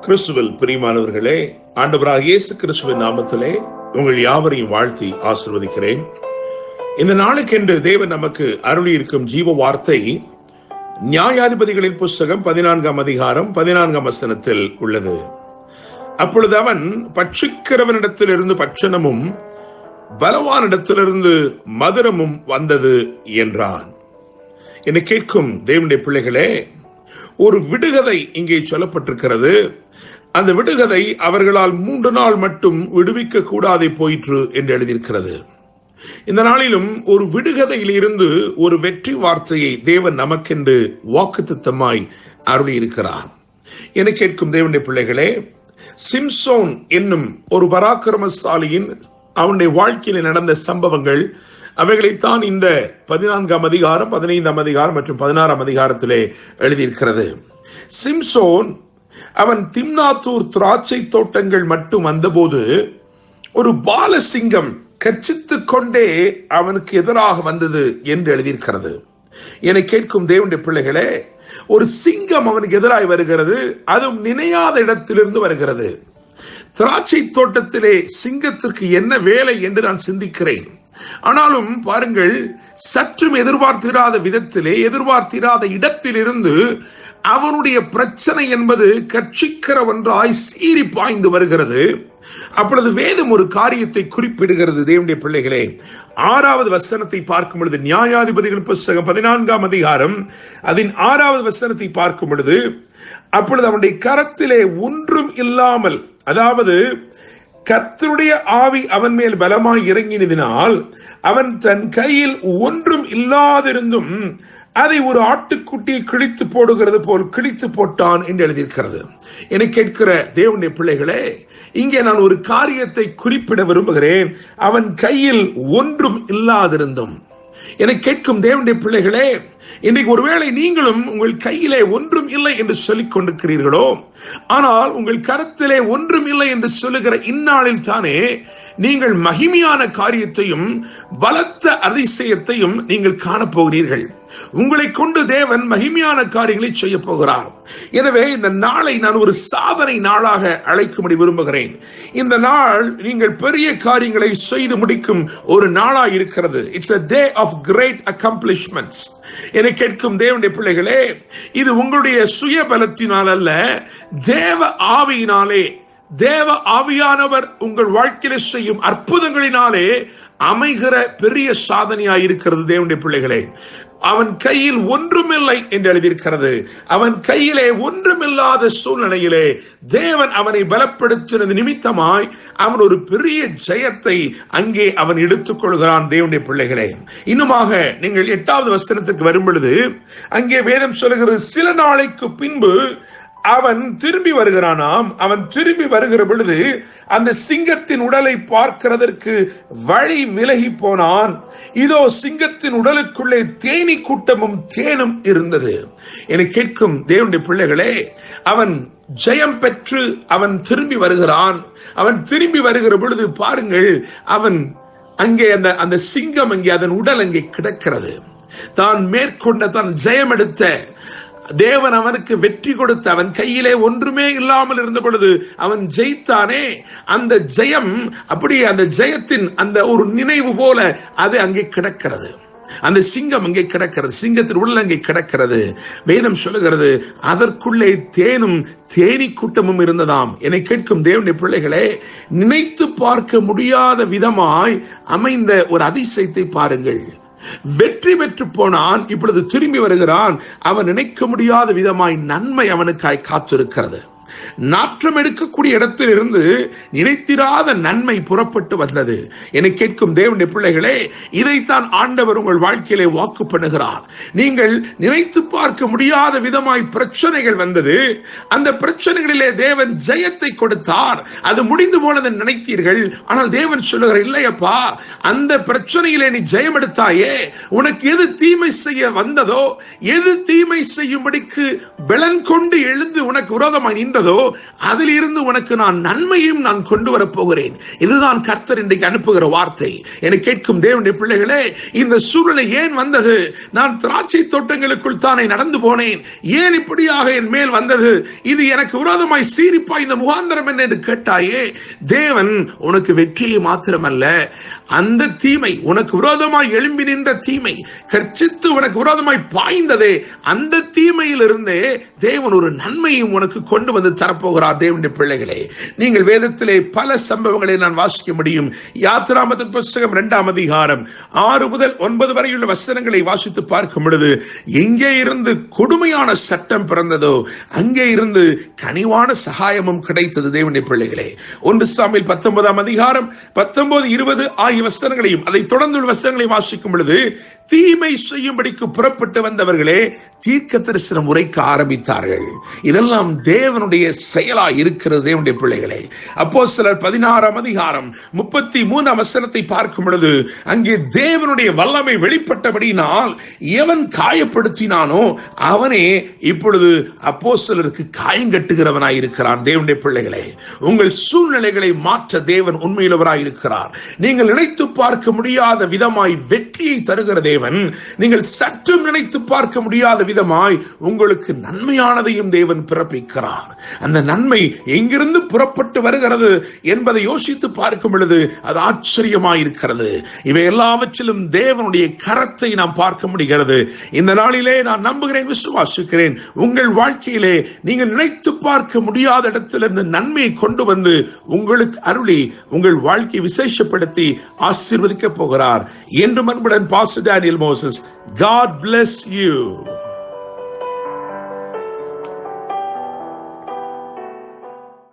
கிறிஸ்துவில் பிரியமானவர்களே, ஆண்டவராகிய இயேசு கிறிஸ்துவின் நாமத்திலே உங்கள் யாவரையும் வாழ்த்தி ஆசீர்வதிக்கிறேன். இந்த நாளுக்கென்று தேவன் நமக்கு அருளி இருக்கும் ஜீவ வார்த்தை நியாயாதிபதிகளின் புஸ்தகம் 14ஆம் அதிகாரம் 14ஆம் வசனத்தில் உள்ளது. அப்பொழுது அவன் பட்சிக்கிறவனிடத்திலிருந்து பட்சணமும் பலவானிடத்திலிருந்து மதுரமும் வந்தது என்றான். என்னை கேட்கும் தேவனுடைய பிள்ளைகளே, ஒரு விடுகதை இங்கே சொல்லப்பட்டிருக்கிறது. அந்த விடுகதை அவர்களால் 3 நாள் மட்டும் விடுவிக்க கூடாதே போயிற்று என்று எழுதியிருக்கிறது. இந்த நாளிலும் ஒரு விடுகதையில் இருந்து ஒரு வெற்றி வார்த்தையை தேவன் நமக்கென்று வாக்குத்தத்தமாய் அருளி இருக்கிறார். என கேட்கும் தேவனுடைய பிள்ளைகளே, சிம்சோன் என்னும் ஒரு பராக்கிரமசாலியின் அவனுடைய வாழ்க்கையில் நடந்த சம்பவங்கள் அவைகளைத்தான் இந்த 14ஆம் அதிகாரம், 15ஆம் அதிகாரம் மற்றும் 16ஆம் அதிகாரத்திலே எழுதியிருக்கிறது. சிம்சோன் அவன் திம்னாத்தூர் திராட்சை தோட்டங்கள் மட்டும் வந்தபோது ஒரு பாலசிங்கம் கர்ச்சித்துக் கொண்டே அவனுக்கு எதிராக வந்தது என்று எழுதியிருக்கிறது. என்னை கேட்கும் தேவனுடைய பிள்ளைகளே, ஒரு சிங்கம் அவனுக்கு எதிராக வருகிறது. அதுவும் நினையாத இடத்திலிருந்து வருகிறது. திராட்சை தோட்டத்திலே சிங்கத்திற்கு என்ன வேலை என்று நான் சிந்திக்கிறேன். ஆனாலும் பாருங்கள், சற்றும் எதிர்பார்த்திராத விதத்திலே, எதிர்பார்த்திராத இடத்திலிருந்து அவனுடைய பிரச்சனை என்பது கட்சிக்கிற ஒன்றாய் சீறி பாய்ந்து வருகிறது. அப்பொழுது வேதம் ஒரு காரியத்தை குறிப்பிடுகிறது. தேவனுடைய பிள்ளைகளே, 6வது வசனத்தை பார்க்கும் பொழுது, நியாயாதிபதிகள் புஸ்தகம் 14ஆம் அதிகாரம் அதன் 6வது வசனத்தை பார்க்கும் பொழுது, அப்பொழுது அவனுடைய கரத்திலே ஒன்றும் இல்லாமல், அதாவது கர்த்தருடைய ஆவி அவன் மேல் பலமாய் இறங்கினதினால் அவன் தன் கையில் ஒன்றும் இல்லாதிருந்தும் அதை ஒரு ஆட்டுக்குட்டியை கிழித்து போடுகிறது போல் கிழித்து போட்டான் என்று எழுதியிருக்கிறது. என கேட்கிற தேவனுடைய பிள்ளைகளே, இங்கே நான் ஒரு காரியத்தை குறிப்பிட விரும்புகிறேன். அவன் கையில் ஒன்றும் இல்லாதிருந்தும். என கேட்கும் தேவனுடைய பிள்ளைகளே, இன்றைக்கு ஒருவேளை நீங்களும் உங்கள் கையிலே ஒன்றும் இல்லை என்று சொல்லிக் கொண்டிருக்கிறீர்களோ, ஆனால் உங்கள் கரத்திலே ஒன்றும் இல்லை என்று சொல்லுகிற இந்நாளில் தானே நீங்கள் மகிமையான காரியத்தையும் பலத்த அதிசயத்தையும் நீங்கள் காணப்போகிறீர்கள். உங்களை கொண்டு தேவன் மகிமையான காரியங்களை செய்ய போகிறார். எனவே இந்த நாளை நான் ஒரு சாதனை நாளாக அழைக்கும்படி விரும்புகிறேன். இந்த நாள் நீங்கள் பெரிய காரியங்களை செய்து முடிக்கும் ஒரு நாளாக இருக்கிறது. It's a day of great accomplishments. என்னை கேட்கும் தேவனுடைய பிள்ளைகளே, இது உங்களுடைய சுய பலத்தினால் அல்ல, தேவ ஆவியினாலே, தேவ ஆவியானவர் உங்கள் வாழ்க்கையில செய்யும் அற்புதங்களினாலே அமைகிற பெரிய சாதனையாய் இருக்கிறது. தேவனுடைய பிள்ளைகளே, அவன் கையில் ஒன்றுமில்லை என்று எழுதியிருக்கிறது. அவன் கையிலே ஒன்றுமில்லாத சூழ்நிலையிலே தேவன் அவனை பலப்படுத்தினது நிமித்தமாய் அவன் ஒரு பெரிய ஜெயத்தை அங்கே அவன் எடுத்துக் கொள்கிறான். தேவனுடைய பிள்ளைகளே, இன்னுமாக நீங்கள் 8வது வசனத்துக்கு வரும் பொழுது அங்கே வேதம் சொல்லுகிறது, சில நாளைக்கு பின்பு அவன் திரும்பி வருகிறானாம். அவன் திரும்பி வருகிற பொழுது அந்த சிங்கத்தின் உடலை பார்க்கிறதற்கு வழி விலகி போனான். இதோ சிங்கத்தின் உடலுக்குள்ளே தேனீ கூட்டமும் தேனும் இருந்தது. என கேட்கும் தேவனுடைய பிள்ளைகளே, அவன் ஜெயம் பெற்று அவன் திரும்பி வருகிறான். அவன் திரும்பி வருகிற பொழுது பாருங்கள், அவன் அங்கே அந்த சிங்கம் அங்கே அதன் உடல் அங்கே கிடக்கிறது. தான் மேற்கொண்ட, தான் ஜெயம் எடுத்த தேவன் அவனுக்கு வெற்றி கொடுத்த, அவன் கையிலே ஒன்றுமே இல்லாமல் இருந்த பொழுது அவன் ஜெயித்தானே, அந்த ஜெயம் அப்படியே அந்த ஜெயத்தின் அந்த ஒரு நினைவு போல அது அங்கே கிடக்கிறது. அந்த சிங்கம் அங்கே கிடக்கிறது, சிங்கத்தின் உடல் அங்கே கிடக்கிறது. வேதம் சொல்லுகிறது, அதற்குள்ளே தேனும் தேனீ கூட்டமும் இருந்ததாம். என்னை கேட்கும் தேவனுடைய பிள்ளைகளே, நினைத்து பார்க்க முடியாத விதமாய் அமைந்த ஒரு அதிசயத்தை பாருங்கள். வெற்றி பெற்று போனான், இப்பொழுது திரும்பி வருகிறான். அவன் நினைக்க முடியாத விதமாய் நன்மை அவனுக்காய் காத்திருக்கிறது. நாற்றம் எடுக்கக்கூடிய இடத்தில் இருந்து நினைத்திராத நன்மை புறப்பட்டு வந்தது. என்னை கேட்கும் தேவனுடைய பிள்ளைகளே, இதைத்தான் ஆண்டவர் உங்கள் வாழ்க்கையிலே வாக்கு பண்ணுகிறார். நீங்கள் நினைத்து பார்க்க முடியாத விதமாய் பிரச்சனைகள் வந்தது. அந்த பிரச்சனைகளிலே தேவன் ஜெயத்தை கொடுத்தார். அது முடிந்து போனதை நினைத்தீர்கள். ஆனால் தேவன் சொல்லுகிறார், இல்லையப்பா, அந்த பிரச்சனையிலே நீ ஜெயம் எடுத்தாயே, உனக்கு எது தீமை செய்ய வந்ததோ, எது தீமை செய்யும்படிக்கு பலன் கொண்டு எழுந்து உனக்கு விரோதமாய் நின்ற வந்ததோ அதிலிருந்து உனக்கு நான் நன்மையும் நான் கொண்டு வரப் போகிறேன். இதுதான் கர்த்தர் இன்றைக்கு அனுப்புகிற வார்த்தை. என கேட்கும் தேவனுடைய பிள்ளைகளே, இந்த சூழ்நிலை ஏன் வந்தது? நான் திராட்சை தோட்டங்களுக்குள் தானே நடந்து போனேன், ஏன் இப்படியாக என் மேல் வந்தது? இது எனக்கு விரோதமாய் சீரிப்பாய் இந்த முகாந்திரம் என்ன என்று கேட்டாயே, தேவன் உனக்கு வெற்றியை மாத்திரமல்ல, அந்த தீமை உனக்கு விரோதமாய் எழும்பி நின்ற தீமை, கர்ச்சித்து உனக்கு விரோதமாய் பாய்ந்ததே, அந்த தீமையிலிருந்தே தேவன் ஒரு நன்மையும் உனக்கு கொண்டு வந்து தரப்போகிறார். தேவனுடைய பிள்ளைகளே, நீங்கள் வேதத்திலே பல சம்பவங்களை நான் வாசிக்க முடியும். யாத்திராமத்தின் புஸ்தகம் 2ஆம் அதிகாரம் 6 முதல் 9 வரையுள்ள வசனங்களை வாசித்து பார்க்கும் பொழுது, எங்கே இருந்து கொடுமையான சட்டம் பிறந்ததோ அங்கே இருந்து கனிவான சகாயமும் கிடைத்தது. தேவனுடைய பிள்ளைகளே, 1 சாமுவேல் 19ஆம் அதிகாரம் 19, 20 ஆகிய வசனங்களையும் அதை தொடர்ந்து வசனங்களையும் வாசிக்கும் பொழுது, தீமை செய்யும்படிக்கு புறப்பட்டு வந்தவர்களே தீர்க்க தரிசனம் உரைக்க ஆரம்பித்தார்கள். இதெல்லாம் தேவனுடைய செயலாய் இருக்கிறது. தேவனுடைய பிள்ளைகளே, அப்போஸ்தலர் 16ஆம் அதிகாரம் 33ஆம் வசனத்தை பார்க்கும் பொழுது, அங்கே தேவனுடைய வல்லமை வெளிப்பட்டபடியினால் எவன் காயப்படுத்தினானோ அவனே இப்பொழுது அப்போஸ்தலருக்கு காயங்கட்டுகிறவனாய் இருக்கிறான். தேவனுடைய பிள்ளைகளே, உங்கள் சூழ்நிலைகளை மாற்ற தேவன் உண்மையுள்ளவராய் இருக்கிறார். நீங்கள் நினைத்து பார்க்க முடியாத விதமாய் வெற்றியை தருகிற தேவன், நீங்கள் சற்றும் நினைத்து பார்க்க முடியாத விதமாய் உங்களுக்கு நன்மையானதையும் தேவன் பிறப்பிக்கிறார். அந்த நன்மை எங்கிருந்து புறப்பட்டு வருகிறது என்பதை யோசித்து பார்க்கும் பொழுது அது ஆச்சரியமாயிருக்கிறது. இவை எல்லாவற்றிலும் தேவனுடைய கரத்தை நாம் பார்க்க முடிகிறது. இந்த நாளிலே நான் நம்புகிறேன், விசுவாசிக்கிறேன், உங்கள் வாழ்க்கையிலே நீங்கள் நினைத்து பார்க்க முடியாத இடத்திலிருந்து நன்மையை கொண்டு வந்து உங்களுக்கு அருளி உங்கள் வாழ்க்கையை விசேஷப்படுத்தி ஆசீர்வதிக்க போகிறார். என்று அன்புடன் pastor Daniel Moses. God bless you.